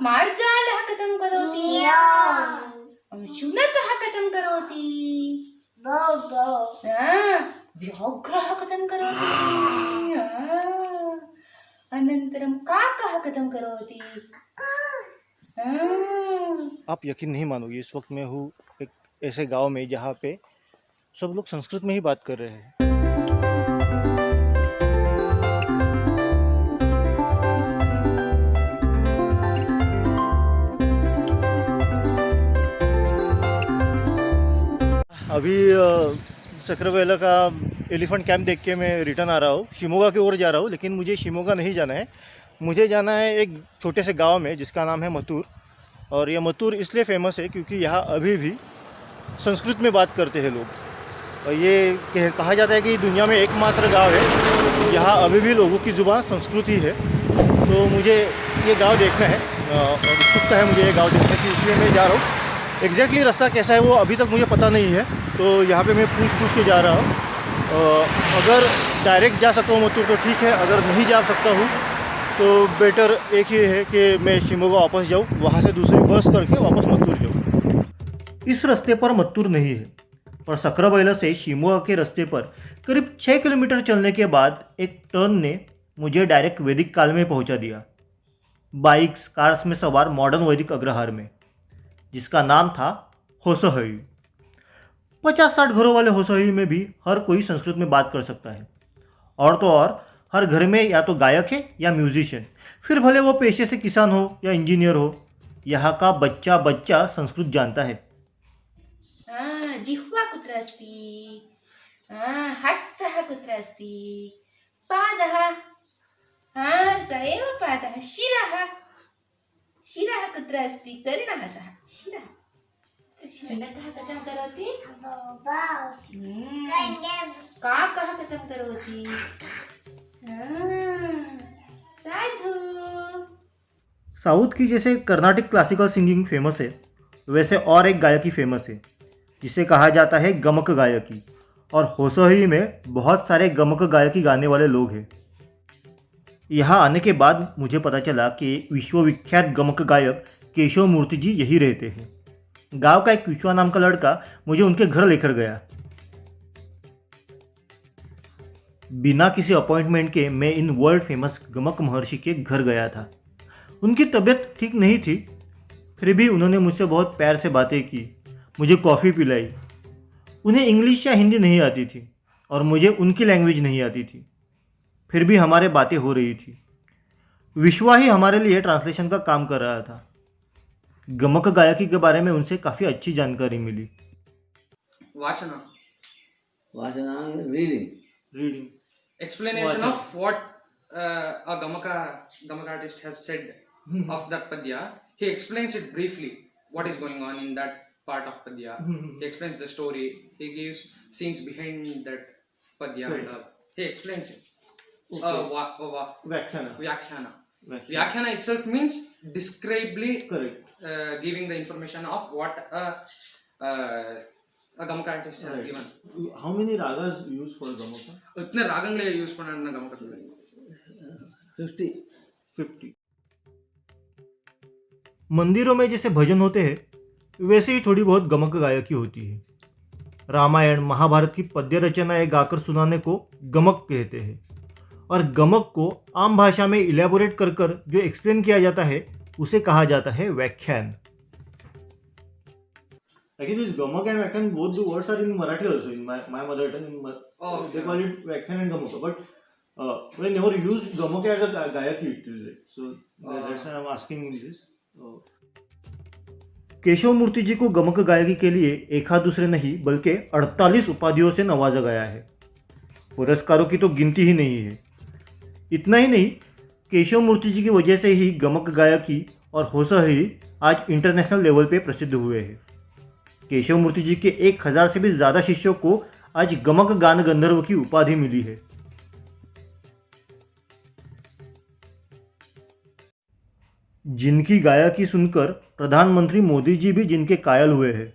मार्जालः कथं करोति शुनकः कथं करोति व्याघ्रः कथं करोति अनन्तरं काकः कथं करोति आप यकीन नहीं मानोगे, इस वक्त मैं हूँ एक ऐसे गांव में जहाँ पे सब लोग संस्कृत में ही बात कर रहे हैं। अभी सक्रावेला का एलिफेंट कैंप देख के मैं रिटर्न आ रहा हूँ, शिमोगा की ओर जा रहा हूँ। लेकिन मुझे शिमोगा नहीं जाना है, मुझे जाना है एक छोटे से गांव में जिसका नाम है मत्तूर। और यह मत्तूर इसलिए फेमस है क्योंकि यहाँ अभी भी संस्कृत में बात करते हैं लोग। और ये कहा जाता है कि दुनिया में एकमात्र गांव है यहाँ अभी भी लोगों की ज़ुबान संस्कृत ही है। तो मुझे ये गांव देखना है और उत्सुकता है मुझे ये गांव देखने की, इसलिए मैं जा रहा हूँ। एग्जैक्टली रास्ता कैसा है वो अभी तक मुझे पता नहीं है, तो यहाँ पे मैं पूछ के जा रहा हूँ। अगर डायरेक्ट जा सकता हूँ मत्तूर तो ठीक है, अगर नहीं जा सकता हूँ तो बेटर एक ही है कि मैं शिमोगा वापस जाऊँ, वहाँ से दूसरी बस करके वापस मत्तूर जाऊँ। इस रास्ते पर मत्तूर नहीं है, पर सक्रावेला से शिमोगा के रास्ते पर करीब 6 किलोमीटर चलने के बाद एक टर्न ने मुझे डायरेक्ट वैदिक काल में पहुँचा दिया। बाइक्स कार्स में सवार मॉडर्न वैदिक अग्रहार में, जिसका नाम था होसोई। 50-60 घरों वाले होसोई में भी हर कोई संस्कृत में बात कर सकता है। और तो और हर घर में या तो गायक है या म्यूजिशियन, फिर भले वो पेशे से किसान हो या इंजीनियर हो, यहाँ का बच्चा बच्चा संस्कृत जानता है। जिह्वा कुत्र अस्ति हस्तः कुत्र अस्ति पादः स एव पादः शिरः कुत्र अस्ति कर्णः सः शिरः शुनकः कथं करोति काकः कथं करोति साधु। साउथ की जैसे कर्नाटिक क्लासिकल सिंगिंग फेमस है, वैसे और एक गायकी फेमस है जिसे कहा जाता है गमक गायकी। और होसोई में बहुत सारे गमक गायकी गाने वाले लोग हैं। यहाँ आने के बाद मुझे पता चला कि विश्वविख्यात गमक गायक केशव मूर्ति जी यही रहते हैं। गांव का एक विश्वा नाम का लड़का मुझे उनके घर लेकर गया। बिना किसी अपॉइंटमेंट के मैं इन वर्ल्ड फेमस गमक महर्षि के घर गया था। उनकी तबीयत ठीक नहीं थी, फिर भी उन्होंने मुझसे बहुत प्यार से बातें की, मुझे कॉफ़ी पिलाई। उन्हें इंग्लिश या हिंदी नहीं आती थी और मुझे उनकी लैंग्वेज नहीं आती थी, फिर भी हमारे बातें हो रही थी। विश्वा ही हमारे लिए ट्रांसलेशन का काम कर रहा था। गमक गायकी के बारे में उनसे काफ़ी अच्छी जानकारी मिली। Vachana. Vachana reading. Reading Explanation of what a Gamaka artist has said of that Padya. He explains it briefly, what is going on in that part of Padya. He explains the story. He gives scenes behind that Padya. Right. He explains it. व्याख्यान Vyakhyana itself means describably correct giving the information of what a Gamaka artist has given. How many ragas used for gamaka? उतने रागंगले use பண்ணான गमक 50. 50. मंदिरों में जैसे भजन होते हैं वैसे ही थोड़ी बहुत गमक गायकी होती है। रामायण महाभारत की पद्य रचनाएं गाकर सुनाने को गमक कहते हैं, और गमक को आम भाषा में इलेबोरेट कर कर जो एक्सप्लेन किया जाता है उसे कहा जाता है व्याख्यान। Actually, this gamak and व्याख्यान both the words are in Marathi also. In my mother tongue, they call it व्याख्यान and gamaka. But we never used gamaka as a gayaki till date. So that's why I'm asking this. Keshav मूर्ति जी को गमक गायकी के लिए एक हाथ दूसरे नहीं बल्कि 48 उपाधियों से नवाजा गया है। पुरस्कारों की तो गिनती ही नहीं है। इतना ही नहीं, केशव मूर्ति जी की वजह से ही गमक गायकी और होसोई आज इंटरनेशनल लेवल पे प्रसिद्ध हुए हैं। केशव मूर्ति जी के 1000 से भी ज़्यादा शिष्यों को आज गमक गान गंधर्व की उपाधि मिली है। जिनकी गायकी सुनकर प्रधानमंत्री मोदी जी भी जिनके कायल हुए हैं।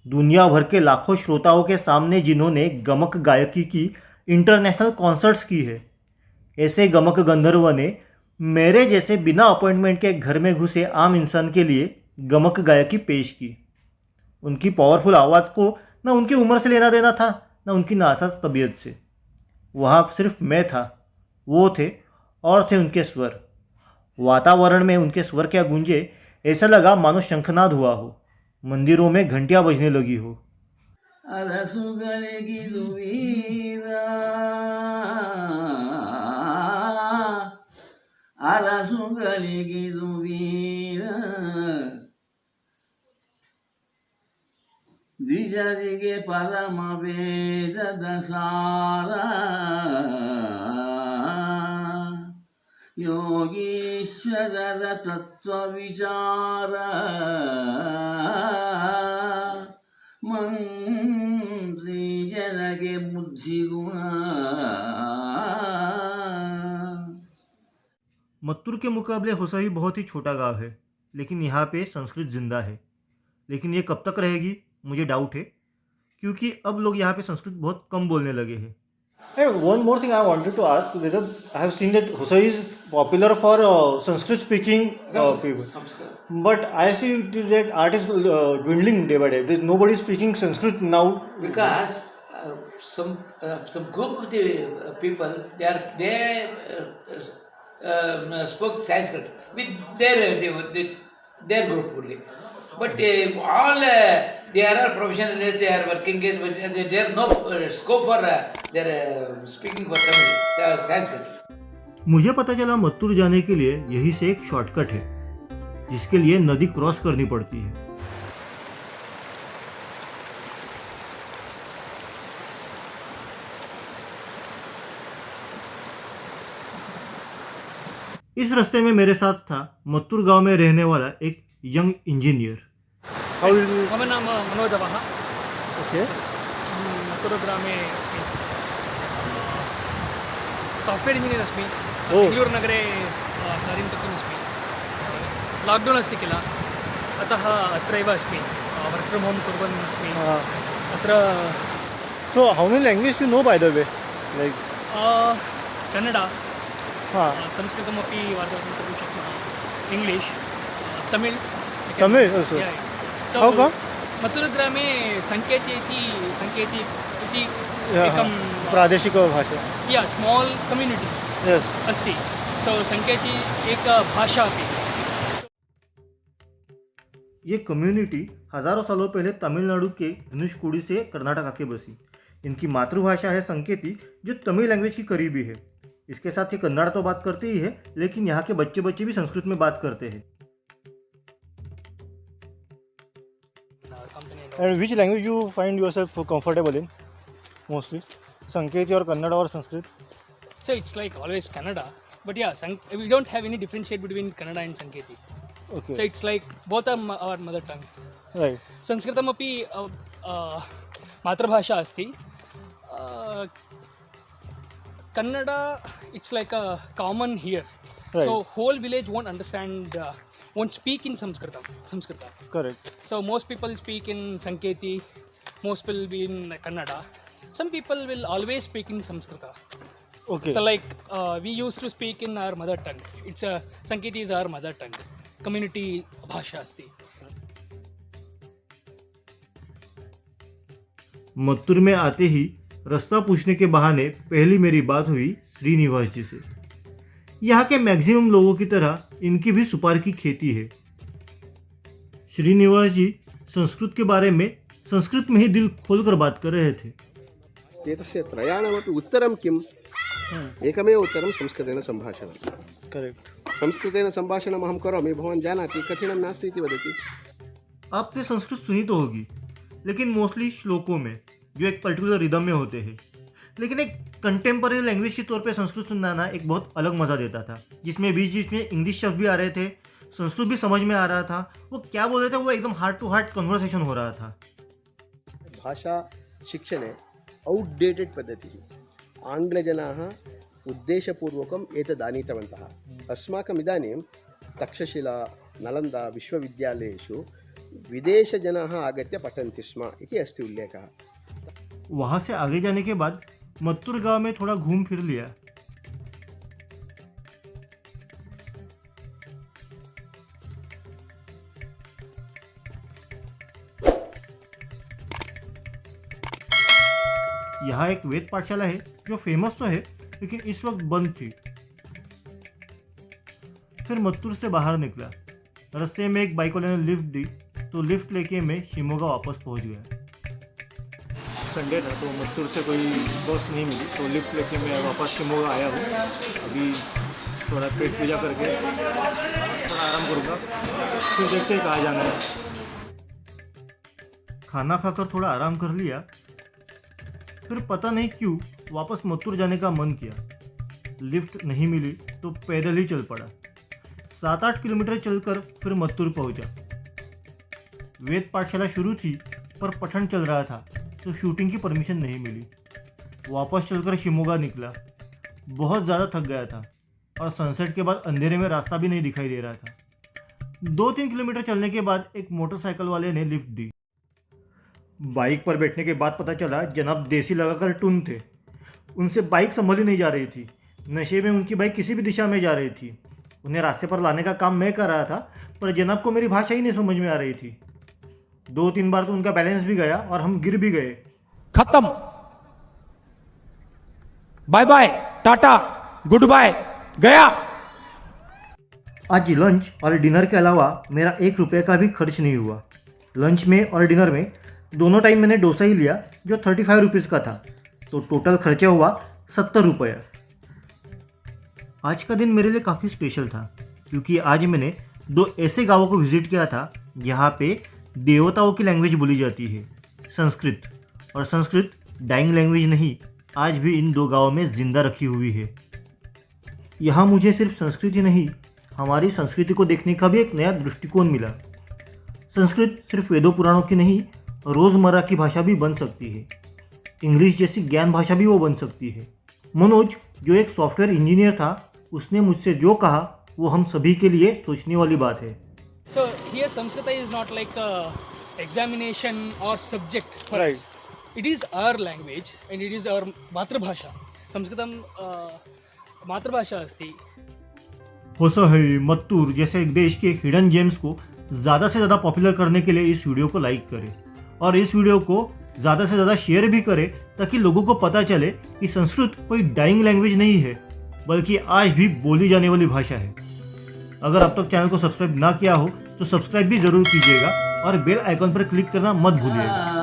दुनिया भर के लाखों श्रोताओं के सामने जिन्होंने गमक गायकी की इंटरनेशनल कॉन्सर्ट्स की है, ऐसे गमक गंधर्व ने मेरे जैसे बिना अपॉइंटमेंट के घर में घुसे आम इंसान के लिए गमक गायकी पेश की। उनकी पावरफुल आवाज़ को न उनकी उम्र से लेना देना था, न उनकी नासाज तबीयत से। वहाँ सिर्फ मैं था, वो थे और थे उनके स्वर। वातावरण में उनके स्वर क्या गूंजे, ऐसा लगा मानो शंखनाद हुआ हो, मंदिरों में घंटियाँ बजने लगी हो। द्विजರಿಗೆ ಪರಮ ವೇದದ ಸಾರ ಯೋಗೀಶ್ವರರ ತತ್ವ ವಿಚಾರ ಮಂತ್ರಿ ಜನಗೆ ಬುದ್ಧಿಗುಣ। मत्तूर के मुकाबले होसाई बहुत ही छोटा गांव है, लेकिन यहाँ पे संस्कृत जिंदा है। लेकिन ये कब तक रहेगी, मुझे डाउट है, क्योंकि अब लोग यहाँ पे संस्कृत बहुत कम बोलने लगे हैं। One more thing I wanted to ask, whether I have seen that Hosai is popular for Sanskrit speaking people, but I see that art is dwindling day by day. There's nobody speaking Sanskrit now. Because some group of the people they spoke Sanskrit with their group only. But all they are professionals, they are working, there are no scope for their speaking for Tamil, Sanskrit. मुझे पता चला मत्तूर जाने के लिए यही से एक shortcut है, जिसके लिए नदी क्रॉस करनी पड़ती है। इस रास्ते में मेरे साथ था मत्तूर गांव में रहने वाला एक यंग इंजीनियर। मम नाम मनोजवः। ओके। मत्तूरुग्रामे अस्मि। साफ्ट्वेर् इंजीनियर् अस्मि। ओ। बेङ्गलूरुनगरे कार्यं कर्तुमस्मि। लाक्डौन् अस्ति किल, अतः अत्रैव अस्मि। वर्क् फ्रम् होम् कुर्वन् अस्मि अत्र। So how many languages you know by the way? Like Kannada, संस्कृतमपि वार्तालापं कर्तुं शक्नुमः, इंग्लिश्, Tamil. Tamil also? So, How come? मत्तूरुग्रामे सङ्केति इति एकं प्रादेशिकभाषा। या स्माल् कम्युनिटी Yes. अस्ति। सो सङ्केति एक भाषा अपि। ये कम्युनिटी हजारों सालों पहले तमिलनाडु के धनुषकोडी से कर्नाटक आके बसी। इनकी मातृभाषा है संकेती, जो तमिल लैंग्वेज की करीबी है। इसके साथ ये कन्नड़ तो बात करते ही है, लेकिन यहाँ के बच्चे भी संस्कृत में बात करते हैं। And which language you find yourself comfortable in mostly? Sanketi or Kannada or Sanskrit? So it's like always Kannada, but yeah, we don't have any differentiate between Kannada and Sanketi. Okay. So it's like both are our mother tongue. Right. संस्कृतमपि मातृभाषा अस्ति। Kannada, it's like a common here. Right. So whole village won't understand, won't speak in Sanskritam. Correct. So most people speak in Sanketi, most people will be in Kannada. Some people will always speak in Sanskrita. Okay. So like we used to speak in our mother tongue. It's Sanketi is our mother tongue. Community bhasha asti. Mattur में आते ही रास्ता पूछने के बहाने पहली मेरी बात हुई श्रीनिवास जी से। यहाँ के मैक्सिमम लोगों की तरह इनकी भी सुपारी की खेती है। श्रीनिवास जी संस्कृत के बारे में संस्कृत में ही दिल खोलकर बात कर रहे थे। एतस्य त्रयाणामपि उत्तरं किम्? एकमेव उत्तरं संस्कृतेन सम्भाषणं। करेक्ट। संस्कृतेन सम्भाषणम् अहं करोमि, भवान् जानाति, कठिनं नास्ति इति वदति। आपने संस्कृत सुनी तो होगी, लेकिन मोस्टली श्लोकों में जो एक पर्टिकुलर रिदम में होते हैं। लेकिन एक कंटेम्पररी लैंग्वेज के तौर पे संस्कृत सुनना एक बहुत अलग मज़ा देता था, जिसमें बीच में इंग्लिश शब्द भी आ रहे थे, संस्कृत भी समझ में आ रहा था। वो क्या बोल रहे थे वो एकदम हार्ट टू हार्ट कन्वर्सेशन हो रहा था। भाषा शिक्षणे औट्डेटेड् पद्धतिः। आङ्ग्लजनाः उद्देशपूर्वकम् एतद् आनीतवन्तः। अस्माकम् इदानीं तक्षशिला नलन्दा विश्वविद्यालयेषु विदेशजनाः आगत्य पठन्ति स्म इति अस्ति उल्लेखः। वहाँ से आगे जाने के बाद मत्तूर गांव में थोड़ा घूम फिर लिया। यहाँ एक वेद पाठशाला है जो फेमस तो है लेकिन इस वक्त बंद थी। फिर मत्तूर से बाहर निकला। रास्ते में एक बाइक वाले ने लिफ्ट दी तो लिफ्ट लेके मैं शिमोगा वापस पहुंच गया। संडे था तो मत्तूर से कोई बस नहीं मिली तो लिफ्ट लेके मैं वापस शिमोगा आया हूँ। अभी थोड़ा पेट पूजा करके थोड़ा आराम करूँगा, फिर देखते हैं कहाँ जाना है। खाना खाकर थोड़ा आराम कर लिया, फिर पता नहीं क्यों वापस मत्तूर जाने का मन किया। लिफ्ट नहीं मिली तो पैदल ही चल पड़ा। 7-8 किलोमीटर चलकर फिर मत्तूर पहुंचा। वेद पाठशाला शुरू थी पर पठन चल रहा था तो शूटिंग की परमिशन नहीं मिली। वापस चलकर शिमोगा निकला। बहुत ज़्यादा थक गया था और सनसेट के बाद अंधेरे में रास्ता भी नहीं दिखाई दे रहा था। 2-3 किलोमीटर चलने के बाद एक मोटरसाइकिल वाले ने लिफ्ट दी। बाइक पर बैठने के बाद पता चला जनाब देसी लगाकर टून थे। उनसे बाइक संभली नहीं जा रही थी। नशे में उनकी बाइक किसी भी दिशा में जा रही थी। उन्हें रास्ते पर लाने का काम मैं कर रहा था पर जनाब को मेरी भाषा ही नहीं समझ में आ रही थी। 2-3 बार तो उनका बैलेंस भी गया और हम गिर भी गए। खत्म, bye bye, tata, good bye, गया। आज लंच और डिनर के अलावा मेरा 1 रुपये का भी खर्च नहीं हुआ। लंच में और डिनर में दोनों टाइम मैंने डोसा ही लिया जो 35 रुपीज़ का था, तो टोटल खर्चा हुआ 70 रुपये। आज का दिन मेरे लिए काफ़ी स्पेशल था क्योंकि आज मैंने 2 ऐसे गांवों को विज़िट किया था जहाँ पे देवताओं की लैंग्वेज बोली जाती है, संस्कृत। और संस्कृत डाइंग लैंग्वेज नहीं, आज भी इन 2 गांवों में ज़िंदा रखी हुई है। यहाँ मुझे सिर्फ संस्कृत ही नहीं, हमारी संस्कृति को देखने का भी एक नया दृष्टिकोण मिला। संस्कृत सिर्फ वेदों पुराणों की नहीं, रोज़मर्रा की भाषा भी बन सकती है। इंग्लिश जैसी ज्ञान भाषा भी वो बन सकती है। मनोज जो एक सॉफ्टवेयर इंजीनियर था, उसने मुझसे जो कहा वो हम सभी के लिए सोचने वाली बात है। So here Samskrita is not like a examination or subject for us. It is our language and it is our मातृभाषा. संस्कृतं मातृभाषा अस्ति. होसहई, मत्तूर जैसे देश के हिडन जेम्स को ज़्यादा से ज़्यादा पॉपुलर करने के लिए इस वीडियो को लाइक करें और इस वीडियो को ज़्यादा से ज़्यादा शेयर भी करें ताकि लोगों को पता चले कि संस्कृत कोई डाइंग लैंग्वेज नहीं है बल्कि आज भी बोली जाने वाली भाषा है। अगर अब तक चैनल को सब्सक्राइब ना किया हो तो सब्सक्राइब भी ज़रूर कीजिएगा और बेल आइकॉन पर क्लिक करना मत भूलिएगा।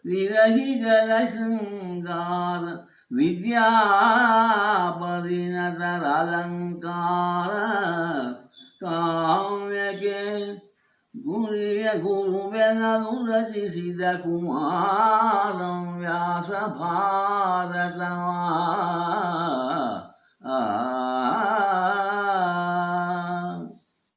विरही जल श्रृंगार विद्या परिणतर अलंकार काव्य के गुरु बेनरुरसि सिद्ध कुमारं व्यास भारतवार